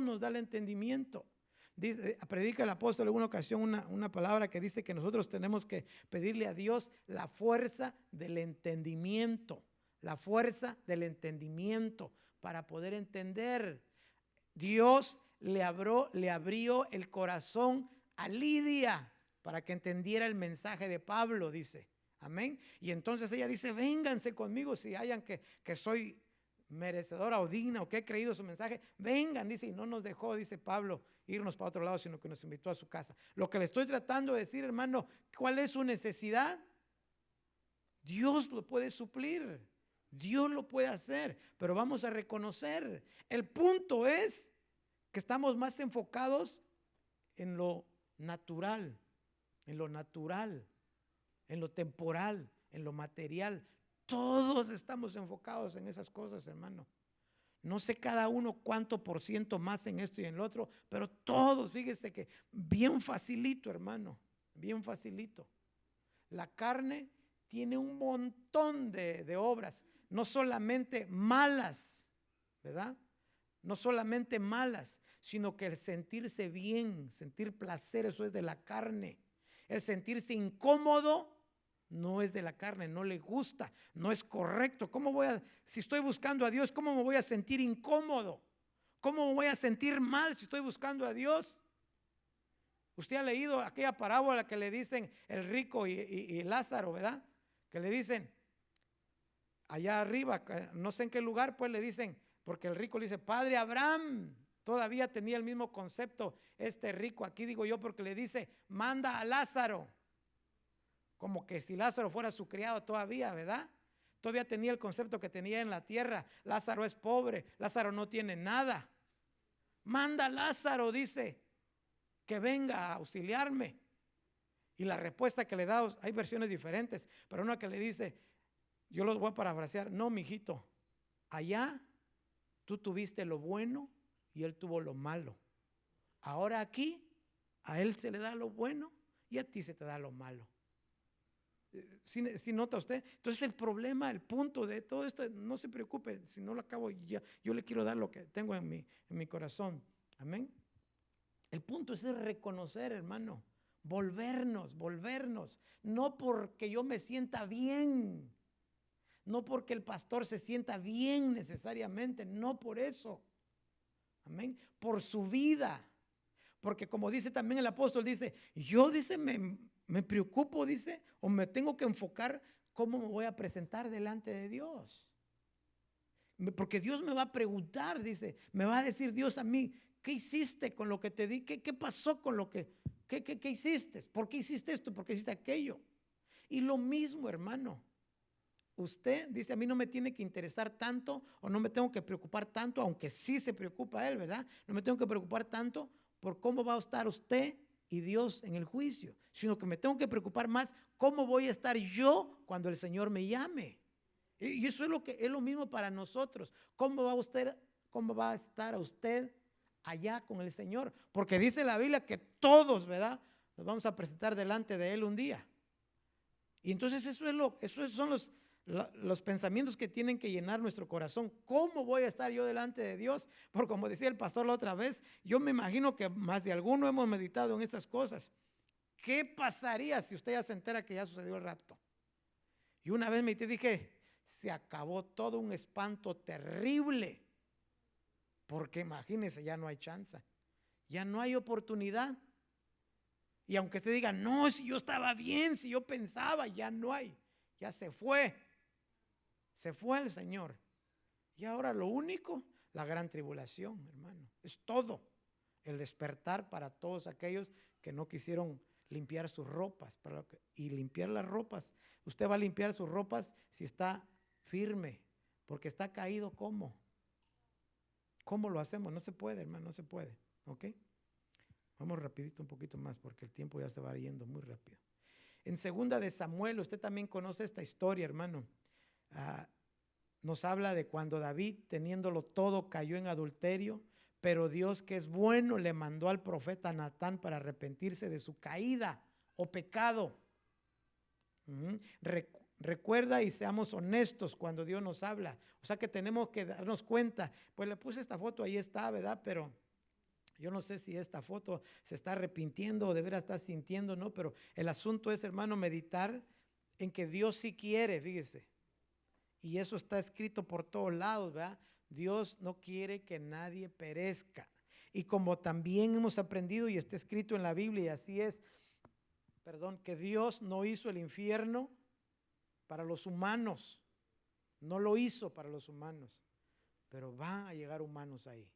nos da el entendimiento. Predica el apóstol en una ocasión una palabra que dice que nosotros tenemos que pedirle a Dios la fuerza del entendimiento, para poder entender. Dios le abrió el corazón a Lidia para que entendiera el mensaje de Pablo, dice. Amén. Y entonces ella dice, vénganse conmigo si hayan que soy merecedora o digna o que he creído su mensaje. Vengan, dice, y no nos dejó, dice Pablo, irnos para otro lado, sino que nos invitó a su casa. Lo que le estoy tratando de decir, hermano, ¿cuál es su necesidad? Dios lo puede suplir. Dios lo puede hacer, pero vamos a reconocer. El punto es que estamos más enfocados en lo natural, en lo natural, en lo temporal, en lo material. Todos estamos enfocados en esas cosas, hermano. No sé cada uno cuánto por ciento más en esto y en lo otro, pero todos, fíjese que bien facilito, hermano, bien facilito. La carne tiene un montón de obras, no solamente malas, ¿verdad? No solamente malas, sino que el sentirse bien, sentir placer, eso es de la carne. El sentirse incómodo no es de la carne, no le gusta, no es correcto. Si estoy buscando a Dios, cómo me voy a sentir incómodo? ¿Cómo me voy a sentir mal si estoy buscando a Dios? Usted ha leído aquella parábola que le dicen el rico y Lázaro, ¿verdad? Que le dicen allá arriba, no sé en qué lugar, pues le dicen, porque el rico le dice, Padre Abraham, todavía tenía el mismo concepto este rico, aquí digo yo, porque le dice, manda a Lázaro, como que si Lázaro fuera su criado todavía, ¿verdad? Todavía tenía el concepto que tenía en la tierra. Lázaro es pobre, Lázaro no tiene nada. Manda a Lázaro, dice, que venga a auxiliarme. Y la respuesta que le da, hay versiones diferentes, pero una que le dice, yo los voy a parafrasear, no, mijito, allá tú tuviste lo bueno y él tuvo lo malo. Ahora aquí a él se le da lo bueno y a ti se te da lo malo. Si nota usted, entonces el problema, el punto de todo esto, no se preocupe, si no lo acabo ya, yo le quiero dar lo que tengo en mi corazón. Amén. El punto es reconocer, hermano, volvernos, no porque yo me sienta bien, no porque el pastor se sienta bien necesariamente, no por eso. Amén. Por su vida. Porque como dice también el apóstol, dice, yo dice, me preocupo, dice, o me tengo que enfocar cómo me voy a presentar delante de Dios. Porque Dios me va a preguntar, dice, me va a decir Dios a mí, ¿qué hiciste con lo que te di? ¿Qué pasó con lo que hiciste? ¿Por qué hiciste esto? ¿Por qué hiciste aquello? Y lo mismo, hermano. Usted dice, a mí no me tiene que interesar tanto o no me tengo que preocupar tanto, aunque sí se preocupa él, ¿verdad? No me tengo que preocupar tanto por cómo va a estar usted y Dios en el juicio, sino que me tengo que preocupar más cómo voy a estar yo cuando el Señor me llame. Y eso es lo mismo para nosotros. ¿Cómo va a estar usted allá con el Señor? Porque dice la Biblia que todos, ¿verdad?, nos vamos a presentar delante de Él un día. Y entonces esos son los pensamientos que tienen que llenar nuestro corazón. ¿Cómo voy a estar yo delante de Dios? Porque como decía el pastor la otra vez, yo me imagino que más de alguno hemos meditado en estas cosas. ¿Qué pasaría si usted ya se entera que ya sucedió el rapto? Y una vez medité, dije, se acabó todo, un espanto terrible. Porque imagínese, ya no hay chance, ya no hay oportunidad. Y aunque usted diga, no, si yo estaba bien, si yo pensaba, ya no hay, ya se fue el Señor. Y ahora lo único, la gran tribulación, hermano, es todo. El despertar para todos aquellos que no quisieron limpiar sus ropas. Y limpiar las ropas, usted va a limpiar sus ropas si está firme, porque está caído, ¿cómo? ¿Cómo lo hacemos? No se puede, hermano, no se puede. ¿Ok? Vamos rapidito un poquito más porque el tiempo ya se va yendo muy rápido. En 2 de Samuel, usted también conoce esta historia, hermano. Nos habla de cuando David, teniéndolo todo, cayó en adulterio, pero Dios, que es bueno, le mandó al profeta Natán para arrepentirse de su caída o pecado. Recuerda y seamos honestos cuando Dios nos habla. O sea que tenemos que darnos cuenta. Pues le puse esta foto, ahí está, ¿verdad? Pero yo no sé si esta foto se está arrepintiendo o de veras está sintiendo, ¿no? Pero el asunto es, hermano, meditar en que Dios sí quiere, fíjese. Y eso está escrito por todos lados, ¿verdad? Dios no quiere que nadie perezca. Y como también hemos aprendido y está escrito en la Biblia, y así es, que Dios no hizo el infierno para los humanos, no lo hizo para los humanos, pero van a llegar humanos ahí.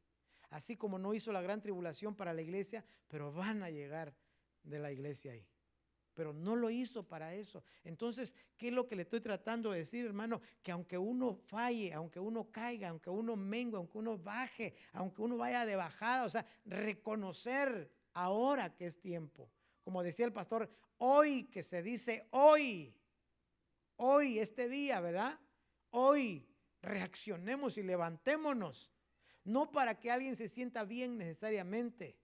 Así como no hizo la gran tribulación para la iglesia, pero van a llegar de la iglesia ahí. Pero no lo hizo para eso. Entonces, ¿qué es lo que le estoy tratando de decir, hermano? Que aunque uno falle, aunque uno caiga, aunque uno mengue, aunque uno baje, aunque uno vaya de bajada, o sea, reconocer ahora que es tiempo. Como decía el pastor, hoy, que se dice hoy, este día, ¿verdad? Hoy reaccionemos y levantémonos. No para que alguien se sienta bien necesariamente,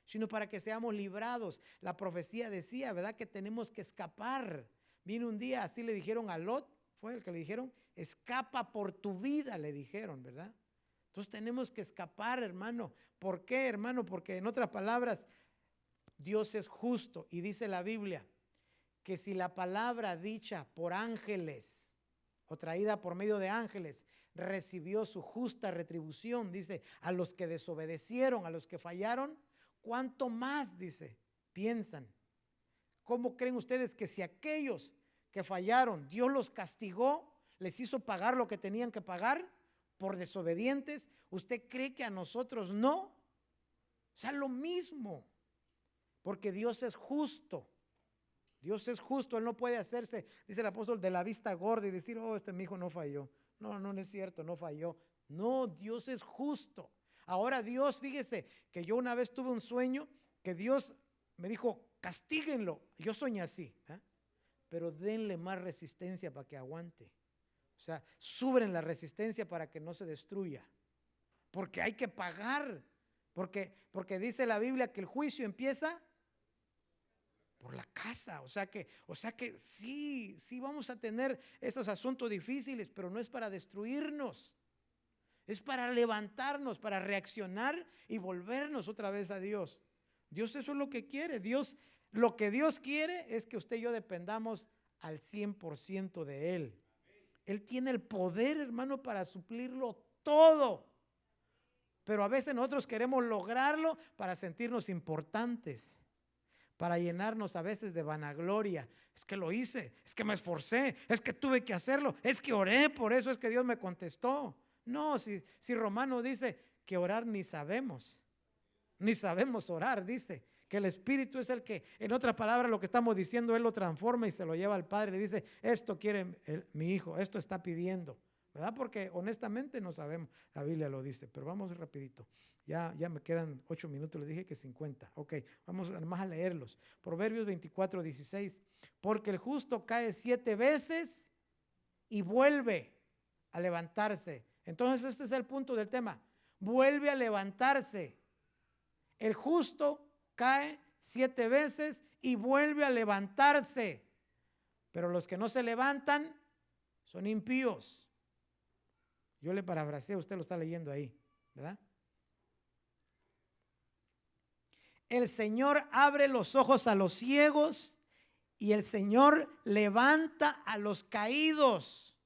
sino para que seamos librados. La profecía decía, ¿verdad?, que tenemos que escapar. Vino un día, así le dijeron a Lot, fue el que le dijeron, escapa por tu vida, le dijeron, ¿verdad? Entonces tenemos que escapar, hermano. ¿Por qué, hermano? Porque en otras palabras, Dios es justo y dice la Biblia que si la palabra dicha por ángeles o traída por medio de ángeles recibió su justa retribución, dice, a los que desobedecieron, a los que fallaron, ¿cuánto más, dice, piensan? ¿Cómo creen ustedes que si aquellos que fallaron, Dios los castigó, les hizo pagar lo que tenían que pagar por desobedientes? ¿Usted cree que a nosotros no? O sea, lo mismo, porque Dios es justo. Dios es justo, Él no puede hacerse, dice el apóstol, de la vista gorda y decir, oh, mi hijo no falló. No, no es cierto, no falló. No, Dios es justo. Ahora Dios, fíjese que yo una vez tuve un sueño que Dios me dijo, castíguenlo. Yo soñé así, pero denle más resistencia para que aguante. O sea, suben la resistencia para que no se destruya. Porque hay que pagar. Porque dice la Biblia que el juicio empieza por la casa. O sea que sí vamos a tener esos asuntos difíciles, pero no es para destruirnos. Es para levantarnos, para reaccionar y volvernos otra vez a Dios. Dios eso es lo que quiere. Dios, lo que Dios quiere es que usted y yo dependamos al 100% de Él. Él tiene el poder, hermano, para suplirlo todo. Pero a veces nosotros queremos lograrlo para sentirnos importantes, para llenarnos a veces de vanagloria. Es que lo hice, es que me esforcé, es que tuve que hacerlo, es que oré, por eso es que Dios me contestó. No, si Romano dice que orar ni sabemos orar, dice que el Espíritu es el que, en otras palabras, lo que estamos diciendo, Él lo transforma y se lo lleva al Padre. Le dice, esto quiere mi hijo, esto está pidiendo, ¿verdad? Porque honestamente no sabemos, la Biblia lo dice, pero vamos rapidito. Ya me quedan 8 minutos, le dije que 50. Ok, vamos más a leerlos. Proverbios 24:16. Porque el justo cae 7 veces y vuelve a levantarse. Entonces este es el punto del tema. Vuelve a levantarse. El justo cae 7 veces y vuelve a levantarse. Pero los que no se levantan son impíos. Yo le parafraseo, usted lo está leyendo ahí, ¿verdad? El Señor abre los ojos a los ciegos y el Señor levanta a los caídos.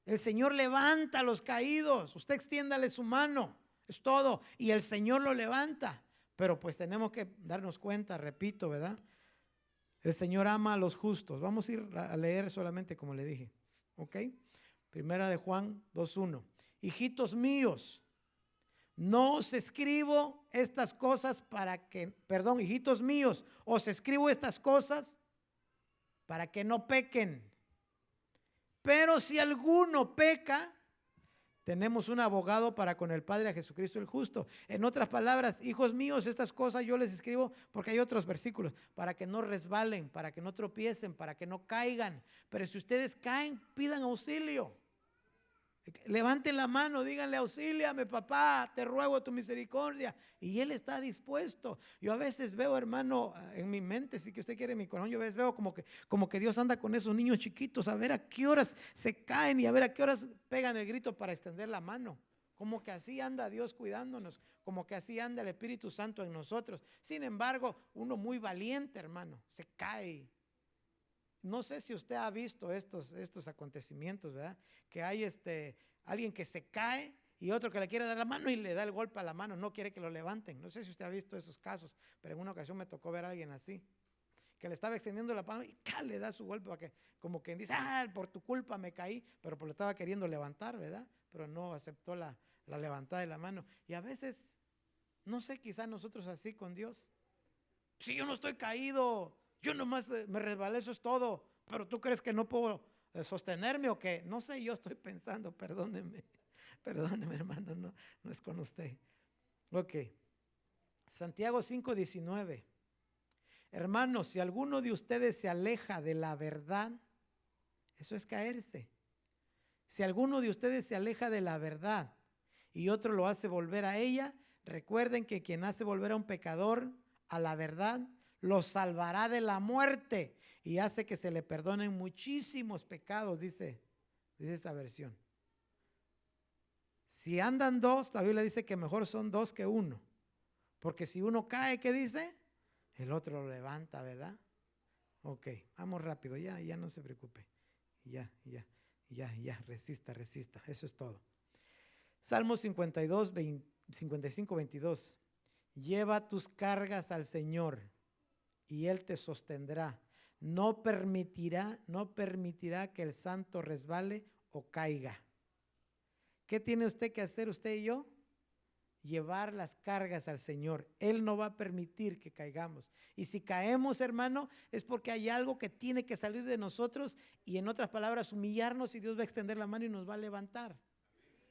El Señor levanta a los caídos. Usted extiéndale su mano, es todo, y el Señor lo levanta. Pero pues tenemos que darnos cuenta, repito, ¿verdad? El Señor ama a los justos. Vamos a ir a leer solamente como le dije, ¿ok? Primera de Juan 2:1. Hijitos míos, no os escribo estas cosas hijitos míos, os escribo estas cosas para que no pequen. Pero si alguno peca, tenemos un abogado para con el Padre, a Jesucristo el justo. En otras palabras, hijos míos, estas cosas yo les escribo, porque hay otros versículos, para que no resbalen, para que no tropiecen, para que no caigan. Pero si ustedes caen, pidan auxilio. Levanten la mano, díganle, auxíliame, papá, te ruego tu misericordia. Y Él está dispuesto. Yo a veces veo, hermano, en mi mente, si que usted quiere mi corazón, yo a veces veo como que Dios anda con esos niños chiquitos, a ver a qué horas se caen y a ver a qué horas pegan el grito para extender la mano. Como que así anda Dios cuidándonos, como que así anda el Espíritu Santo en nosotros. Sin embargo, uno muy valiente, hermano, se cae. No sé si usted ha visto estos acontecimientos, ¿verdad? Que hay alguien que se cae y otro que le quiere dar la mano y le da el golpe a la mano, no quiere que lo levanten. No sé si usted ha visto esos casos, pero en una ocasión me tocó ver a alguien así, que le estaba extendiendo la mano y le da su golpe, para que, como quien dice, por tu culpa me caí, pero lo estaba queriendo levantar, ¿verdad? Pero no aceptó la levantada de la mano. Y a veces, no sé, quizás nosotros así con Dios. Si yo no estoy caído, yo nomás me resbalé, eso es todo, pero tú crees que no puedo sostenerme o qué. No sé, yo estoy pensando, perdóneme hermano, no es con usted. Ok, Santiago 5:19. Hermanos, si alguno de ustedes se aleja de la verdad, eso es caerse. Si alguno de ustedes se aleja de la verdad y otro lo hace volver a ella, recuerden que quien hace volver a un pecador a la verdad, lo salvará de la muerte y hace que se le perdonen muchísimos pecados, dice esta versión. Si andan dos, la Biblia dice que mejor son dos que uno, porque si uno cae, ¿qué dice? El otro lo levanta, ¿verdad? Ok, vamos rápido, ya no se preocupe. Ya, resista, eso es todo. Salmo 55:22. Lleva tus cargas al Señor y Él te sostendrá. No permitirá que el santo resbale o caiga. ¿Qué tiene usted que hacer, usted y yo? Llevar las cargas al Señor. Él no va a permitir que caigamos. Y si caemos, hermano, es porque hay algo que tiene que salir de nosotros y, en otras palabras, humillarnos, y Dios va a extender la mano y nos va a levantar.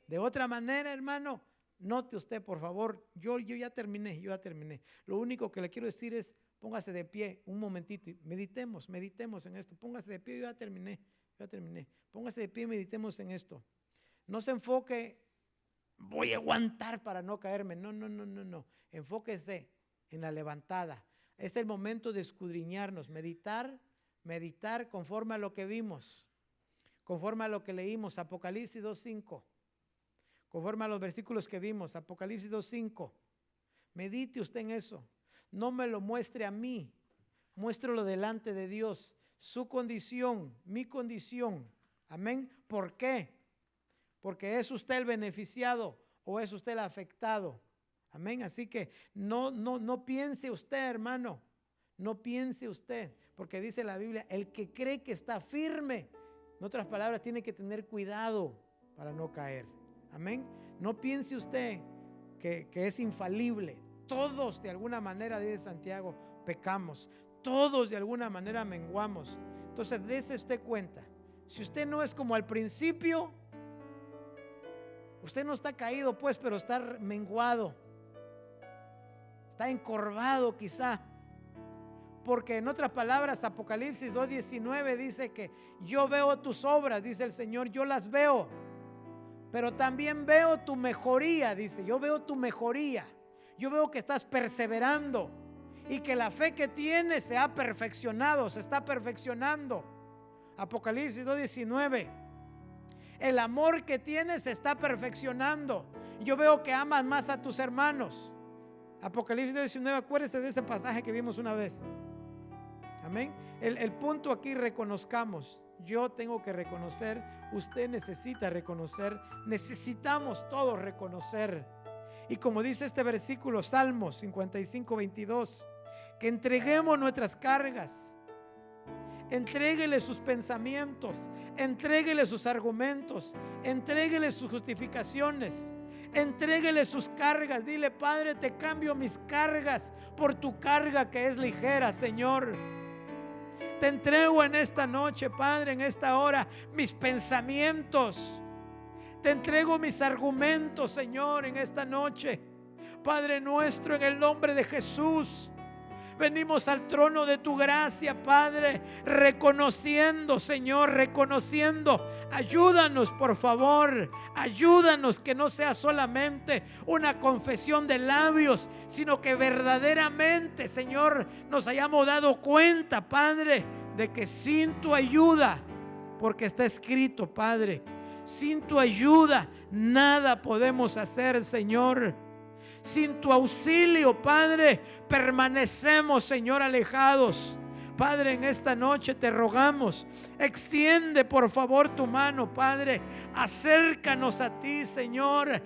De otra manera, hermano, note usted, por favor, yo ya terminé. Lo único que le quiero decir es, póngase de pie un momentito y meditemos en esto. Póngase de pie, yo ya terminé. Póngase de pie y meditemos en esto. No se enfoque, voy a aguantar para no caerme. No. Enfóquese en la levantada. Es el momento de escudriñarnos, meditar conforme a lo que vimos, conforme a lo que leímos, Apocalipsis 2:5. Conforme a los versículos que vimos, Apocalipsis 2:5. Medite usted en eso. No me lo muestre a mí, muéstrelo delante de Dios. Su condición, mi condición. Amén. ¿Por qué? Porque es usted el beneficiado o es usted el afectado. Amén. Así que no piense usted, hermano. No piense usted, porque dice la Biblia, el que cree que está firme, en otras palabras, tiene que tener cuidado para no caer. Amén. No piense usted que es infalible. Todos de alguna manera, dice Santiago, pecamos. Todos de alguna manera menguamos. Entonces, dése usted cuenta. Si usted no es como al principio, usted no está caído pues, pero está menguado. Está encorvado quizá. Porque en otras palabras, Apocalipsis 2:19 dice que yo veo tus obras, dice el Señor, yo las veo. Pero también veo tu mejoría, dice, yo veo tu mejoría. Yo veo que estás perseverando y que la fe que tienes se ha perfeccionado, se está perfeccionando. Apocalipsis 2:19. El amor que tienes se está perfeccionando. Yo veo que amas más a tus hermanos. Apocalipsis 2:19, acuérdese de ese pasaje que vimos una vez. Amén. El punto aquí, reconozcamos. Yo tengo que reconocer, usted necesita reconocer, necesitamos todos reconocer. Y como dice este versículo, Salmos 55:22, que entreguemos nuestras cargas, entréguele sus pensamientos, entréguele sus argumentos, entréguele sus justificaciones, entréguele sus cargas. Dile: Padre, te cambio mis cargas por tu carga que es ligera, Señor. Te entrego en esta noche, Padre, en esta hora, mis pensamientos. Te entrego mis argumentos, Señor, en esta noche. Padre nuestro, en el nombre de Jesús, venimos al trono de tu gracia, Padre, reconociendo, Señor, reconociendo. Ayúdanos, por favor, ayúdanos, que no sea solamente una confesión de labios, sino que verdaderamente, Señor, nos hayamos dado cuenta, Padre, de que sin tu ayuda, porque está escrito, Padre, sin tu ayuda nada podemos hacer, Señor. Sin tu auxilio, Padre, permanecemos, Señor, alejados. Padre, en esta noche te rogamos, extiende por favor tu mano, Padre, acércanos a ti, Señor.